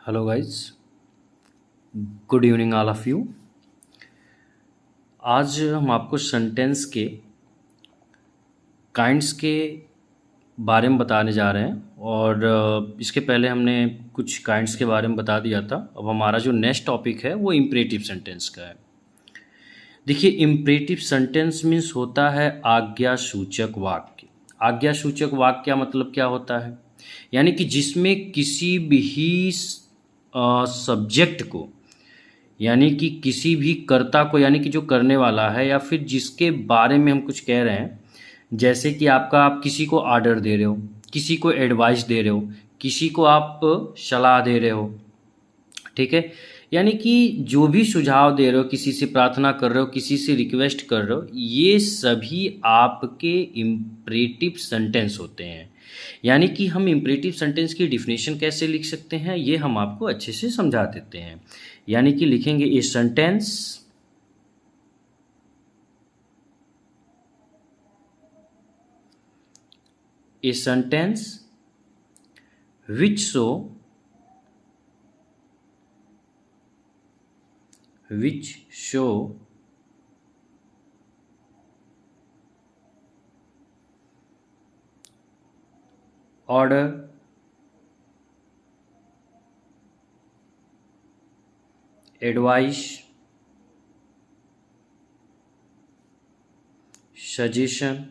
Hello guys, good evening all of you. आज हम आपको सेंटेंस के काइंड्स के बारे में बताने जा रहे हैं और इसके पहले हमने कुछ काइंड्स के बारे में बता दिया था। अब हमारा जो नेक्स्ट टॉपिक है वो इम्परेटिव सेंटेंस का है। देखिए, इम्परेटिव सेंटेंस मीन्स होता है आज्ञा सूचक वाक्य। आज्ञा सूचक वाक्य का मतलब क्या होता है? यानी कि जिसमें किसी भी सब्जेक्ट को, यानी कि किसी भी कर्ता को, यानी कि जो करने वाला है या फिर जिसके बारे में हम कुछ कह रहे हैं, जैसे कि आप किसी को ऑर्डर दे रहे हो, किसी को एडवाइस दे रहे हो, किसी को आप सलाह दे रहे हो, ठीक है। यानी कि जो भी सुझाव दे रहे हो, किसी से प्रार्थना कर रहे हो, किसी से रिक्वेस्ट कर रहे हो, ये सभी आपके इम्परेटिव सेंटेंस होते हैं। यानी कि हम इम्परेटिव सेंटेंस की डिफिनेशन कैसे लिख सकते हैं, ये हम आपको अच्छे से समझा देते हैं। यानी कि लिखेंगे a sentence which show order, advice, suggestion,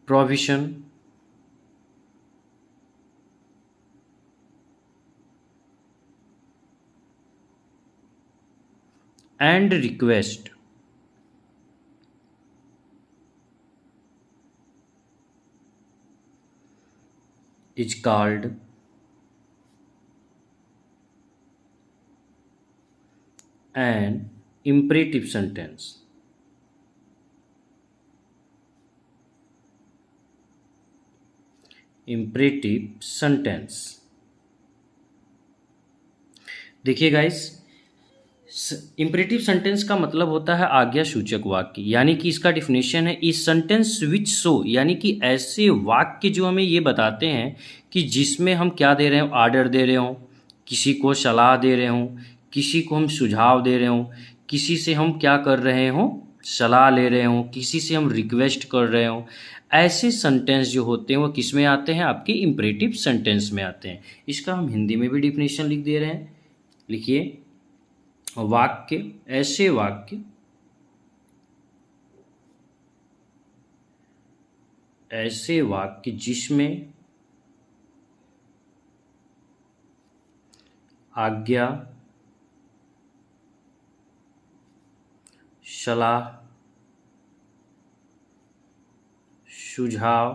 provision, and request is called an imperative sentence. Imperative sentence. देखिए गाइस, इम्परेटिव सेंटेंस का मतलब होता है आज्ञा सूचक वाक्य। यानी कि इसका डिफिनेशन है इस सेंटेंस विच शो, यानी कि ऐसे वाक्य जो हमें ये बताते हैं कि जिसमें हम क्या दे रहे हो, ऑर्डर दे रहे हो, किसी को सलाह दे रहे हो, किसी को हम सुझाव दे रहे हो, किसी से हम क्या कर रहे हो, सलाह ले रहे हो, किसी से हम रिक्वेस्ट कर रहे हो। ऐसे सेंटेंस जो होते हैं वो किस में आते हैं? आपके इम्परेटिव सेंटेंस में आते हैं। इसका हम हिंदी में भी डिफिनेशन लिख दे रहे हैं। लिखिए, ऐसे वाक्य जिसमें आज्ञा, सलाह, सुझाव,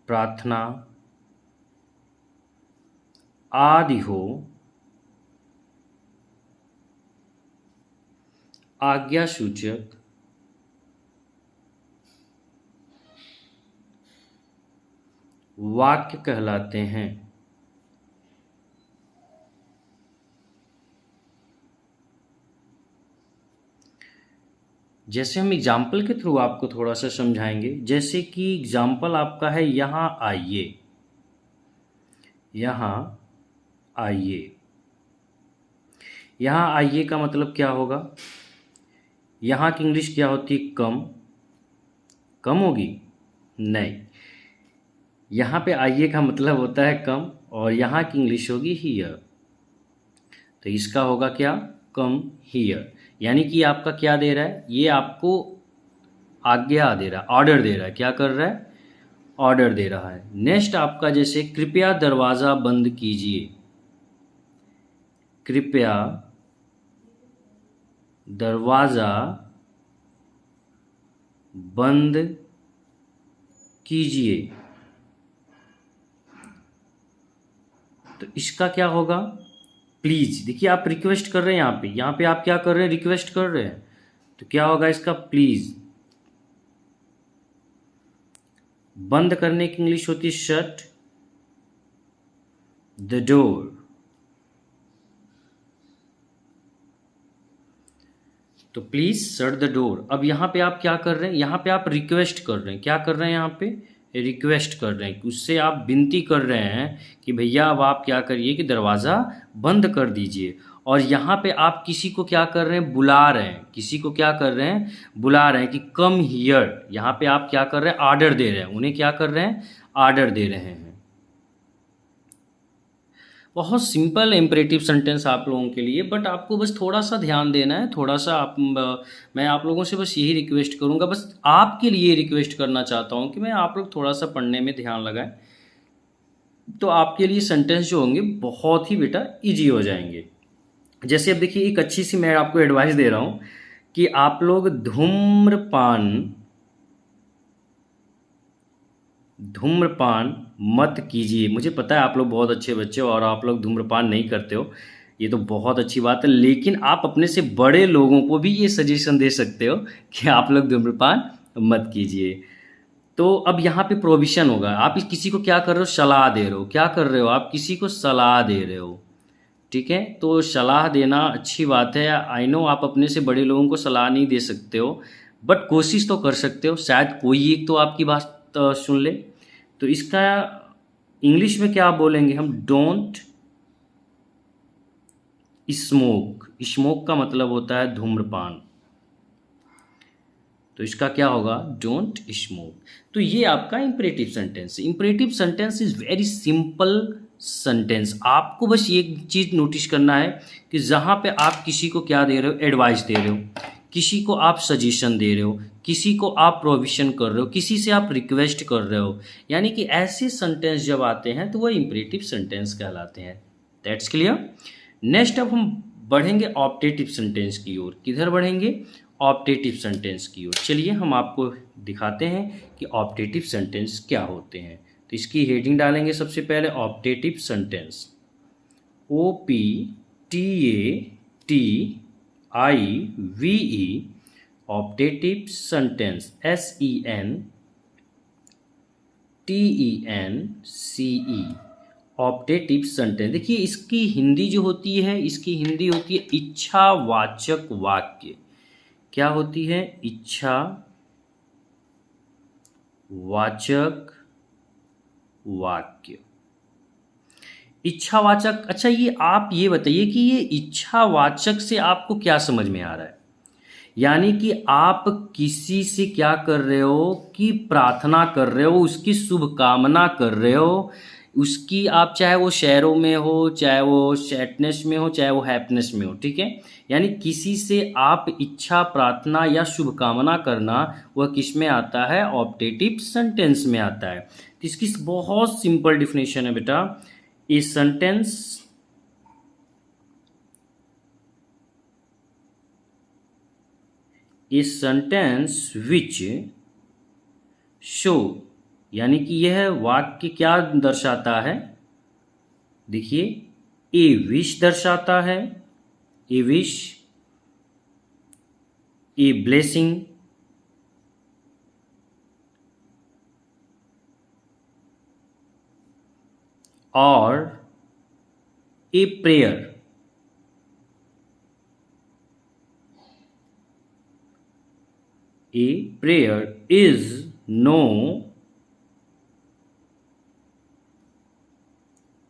प्रार्थना आदि हो, आज्ञा सूचक वाक्य कहलाते हैं। जैसे हम एग्जाम्पल के थ्रू आपको थोड़ा सा समझाएंगे। जैसे कि एग्जाम्पल आपका है यहाँ आइए, यहाँ आइए। यहाँ आइए का मतलब क्या होगा? यहाँ की इंग्लिश क्या होती है? कम। कम होगी? नहीं। यहाँ पे आइए का मतलब होता है कम, और यहाँ की इंग्लिश होगी हियर। तो इसका होगा क्या? Come here. यानी कि आपका क्या दे रहा है? ये आपको आज्ञा दे रहा है, ऑर्डर दे रहा है। क्या कर रहा है? ऑर्डर दे रहा है। नेक्स्ट आपका जैसे कृपया दरवाज़ा बंद कीजिए। कृपया दरवाज़ा बंद कीजिए। तो इसका क्या होगा? प्लीज़। देखिए, आप रिक्वेस्ट कर रहे हैं यहाँ पे आप क्या कर रहे हैं? रिक्वेस्ट कर रहे हैं। तो क्या होगा इसका? प्लीज़। बंद करने की इंग्लिश होती है शट द डोर। तो प्लीज़ शट द डोर। अब यहाँ पे आप क्या कर रहे हैं, यहाँ पे आप रिक्वेस्ट कर रहे हैं, क्या कर रहे हैं, यहाँ पे रिक्वेस्ट कर रहे हैं, उससे आप विनती कर रहे हैं कि भैया अब आप क्या करिए कि दरवाज़ा बंद कर दीजिए। और यहाँ पे आप किसी को क्या कर रहे हैं, बुला रहे हैं, किसी को क्या कर रहे हैं, बुला रहे हैं कि कम हियर। यहाँ पे आप क्या कर रहे हैं, आर्डर दे रहे हैं, उन्हें क्या कर रहे हैं, आर्डर दे रहे हैं। बहुत सिंपल इम्परेटिव सेंटेंस आप लोगों के लिए, बट आपको बस थोड़ा सा ध्यान देना है, थोड़ा सा मैं आप लोगों से बस यही रिक्वेस्ट करूँगा, बस आपके लिए रिक्वेस्ट करना चाहता हूँ कि मैं आप लोग थोड़ा सा पढ़ने में ध्यान लगाएं, तो आपके लिए सेंटेंस जो होंगे बहुत ही बेटा इजी हो जाएंगे। जैसे अब देखिए, एक अच्छी सी मैं आपको एडवाइस दे रहा हूँ कि आप लोग धूम्रपान मत कीजिए। मुझे पता है आप लोग बहुत अच्छे बच्चे हो और आप लोग धूम्रपान नहीं करते हो, ये तो बहुत अच्छी बात है, लेकिन आप अपने से बड़े लोगों को भी ये सजेशन दे सकते हो कि आप लोग धूम्रपान मत कीजिए। तो अब यहाँ पे प्रोविज़न होगा, आप किसी को क्या कर रहे हो, सलाह दे रहे हो, क्या कर रहे हो, आप किसी को सलाह दे रहे हो, ठीक है। तो सलाह देना अच्छी बात है। आई नो आप अपने से बड़े लोगों को सलाह नहीं दे सकते हो, बट कोशिश तो कर सकते हो, शायद कोई एक तो आपकी बात सुन ले। तो इसका इंग्लिश में क्या बोलेंगे हम, डोंट स्मोक। स्मोक का मतलब होता है धूम्रपान, तो इसका क्या होगा, डोंट स्मोक। तो ये आपका इंपरेटिव सेंटेंस है। Imperative sentence is very simple sentence. आपको बस एक चीज़ नोटिस करना है कि जहाँ पे आप किसी को क्या दे रहे हो, एडवाइस दे रहे हो, किसी को आप सजेशन दे रहे हो, किसी को आप प्रोविज़न कर रहे हो, किसी से आप रिक्वेस्ट कर रहे हो, यानी कि ऐसे सेंटेंस जब आते हैं तो वह इंपरेटिव सेंटेंस कहलाते हैं। That's clear. नेक्स्ट अब हम बढ़ेंगे ऑप्टेटिव सेंटेंस की ओर। किधर बढ़ेंगे, ऑप्टेटिव सेंटेंस की ओर। चलिए हम आपको दिखाते हैं कि ऑप्टेटिव सेंटेंस क्या होते हैं। तो इसकी हेडिंग डालेंगे सबसे पहले, optative sentence, OPTATIVE, optative sentence, SENTENCE, optative sentence. देखिए इसकी हिंदी जो होती है, इसकी हिंदी होती है इच्छावाचक वाक्य। क्या होती है, इच्छावाचक वाक्य। इच्छावाचक, अच्छा ये आप ये बताइए कि ये इच्छावाचक से आपको क्या समझ में आ रहा है। यानी कि आप किसी से क्या कर रहे हो कि प्रार्थना कर रहे हो, उसकी शुभकामना कर रहे हो, उसकी आप चाहे वो शेरों में हो, चाहे वो सैडनेस में हो, चाहे वो हैप्पीनेस में हो, ठीक है। यानी किसी से आप इच्छा, प्रार्थना या शुभकामना करना, वह किस में आता है, ऑप्टेटिव सेंटेंस में आता है। तो इसकी बहुत सिंपल डिफिनेशन है बेटा, a sentence a sentence which show, यानी कि यह वाक्य क्या दर्शाता है, देखिए ए विश दर्शाता है, ए विश, ए ब्लेसिंग, और a prayer. A prayer is known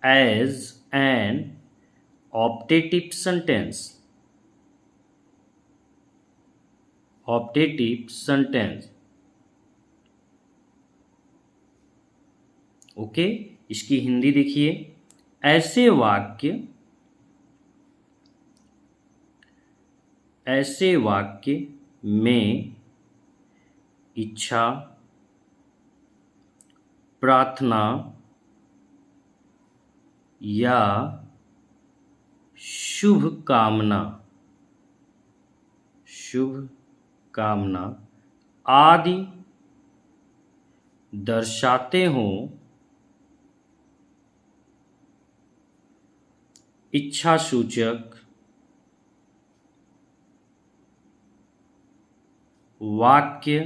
as an optative sentence. Optative sentence. Okay, इसकी हिंदी देखिए, ऐसे वाक्य में इच्छा, प्रार्थना या शुभकामना आदि दर्शाते हों, इच्छासूचक वाक्य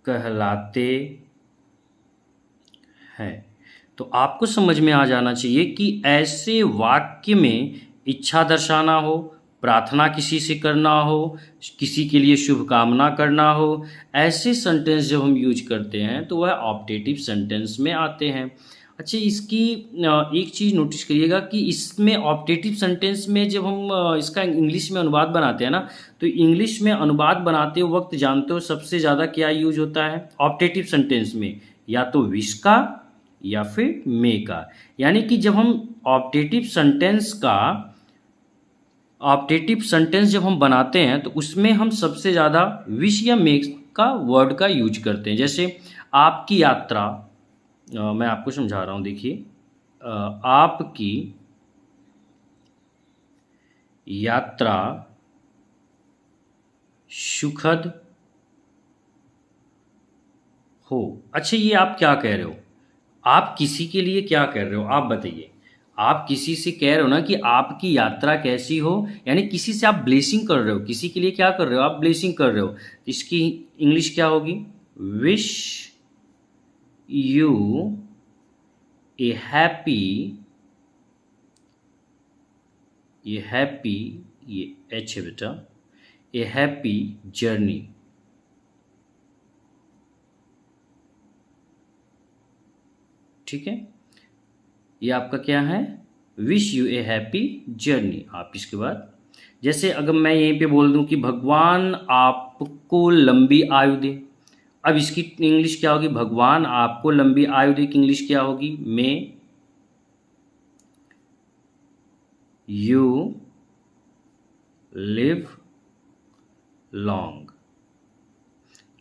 कहलाते हैं। तो आपको समझ में आ जाना चाहिए कि ऐसे वाक्य में इच्छा दर्शाना हो, प्रार्थना किसी से करना हो, किसी के लिए शुभकामना करना हो, ऐसे सेंटेंस जब हम यूज करते हैं तो वह ऑप्टेटिव सेंटेंस में आते हैं। अच्छा, इसकी एक चीज़ नोटिस करिएगा कि इसमें ऑप्टेटिव सेंटेंस में जब हम इसका इंग्लिश में अनुवाद बनाते हैं ना, तो इंग्लिश में अनुवाद बनाते वक्त जानते हो सबसे ज़्यादा क्या यूज होता है ऑप्टेटिव सेंटेंस में, या तो विश का या फिर मे का। यानी कि जब हम ऑप्टेटिव सेंटेंस जब हम बनाते हैं तो उसमें हम सबसे ज़्यादा विश या मे का वर्ड का यूज करते हैं। जैसे आपकी यात्रा, मैं आपको समझा रहा हूँ, देखिए आपकी यात्रा सुखद हो। अच्छा, ये आप क्या कह रहे हो? आप किसी के लिए क्या कर रहे हो? आप बताइए। आप किसी से कह रहे हो ना कि आपकी यात्रा कैसी हो, यानी किसी से आप ब्लेसिंग कर रहे हो, किसी के लिए क्या कर रहे हो? आप ब्लेसिंग कर रहे हो। इसकी इंग्लिश क्या होगी? विश यू ए हैप्पी, ये एच है बेटा, ए हैप्पी जर्नी। ठीक है, ये आपका क्या है? Wish U A happy journey. आप इसके बाद जैसे अगर मैं यहीं पे बोल दूं कि भगवान आपको लंबी आयु दे, अब इसकी इंग्लिश क्या होगी? भगवान आपको लंबी आयु दे की इंग्लिश क्या होगी? May you live long.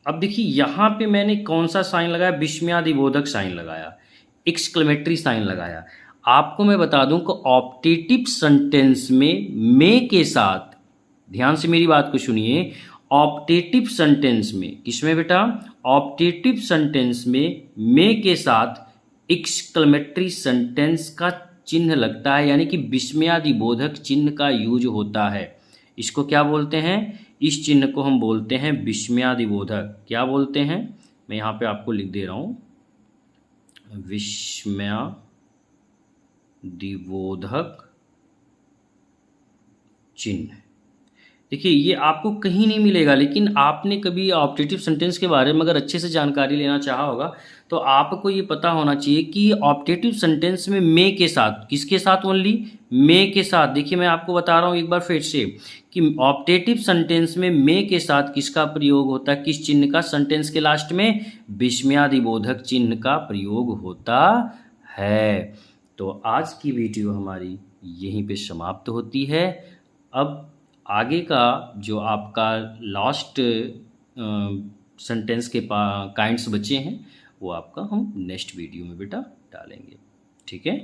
अब देखिए यहां पे मैंने कौन सा साइन लगाया? विस्मयादिबोधक साइन लगाया, एक्सक्लेमेटरी साइन लगाया। आपको मैं बता दूं कि ऑप्टेटिव सेंटेंस में मे के साथ, ध्यान से मेरी बात को सुनिए, ऑप्टेटिव सेंटेंस में, किसमें बेटा? ऑप्टेटिव सेंटेंस में मे के साथ एक्सक्लेमेटरी सेंटेंस का चिन्ह लगता है, यानी कि विस्मयादिबोधक चिन्ह का यूज होता है। इसको क्या बोलते हैं? इस चिन्ह को हम बोलते हैं विस्मयादिबोधक। क्या बोलते हैं? मैं यहाँ पे आपको लिख दे रहा हूँ, विस्मयादिबोधक चिन्ह। देखिए ये आपको कहीं नहीं मिलेगा, लेकिन आपने कभी ऑप्टेटिव सेंटेंस के बारे में अगर अच्छे से जानकारी लेना चाहा होगा तो आपको ये पता होना चाहिए कि ऑप्टेटिव सेंटेंस में मे के साथ, किसके साथ? ओनली मे के साथ। देखिए मैं आपको बता रहा हूँ एक बार फिर से कि ऑप्टेटिव सेंटेंस में मे के साथ किसका प्रयोग होता है? किस चिन्ह का? सेंटेंस के लास्ट में विस्मयादिबोधक चिन्ह का प्रयोग होता है। तो आज की वीडियो हमारी यहीं पे समाप्त होती है। अब आगे का जो आपका लास्ट सेंटेंस के काइंड्स बचे हैं वो आपका हम नेक्स्ट वीडियो में बेटा डालेंगे। ठीक है।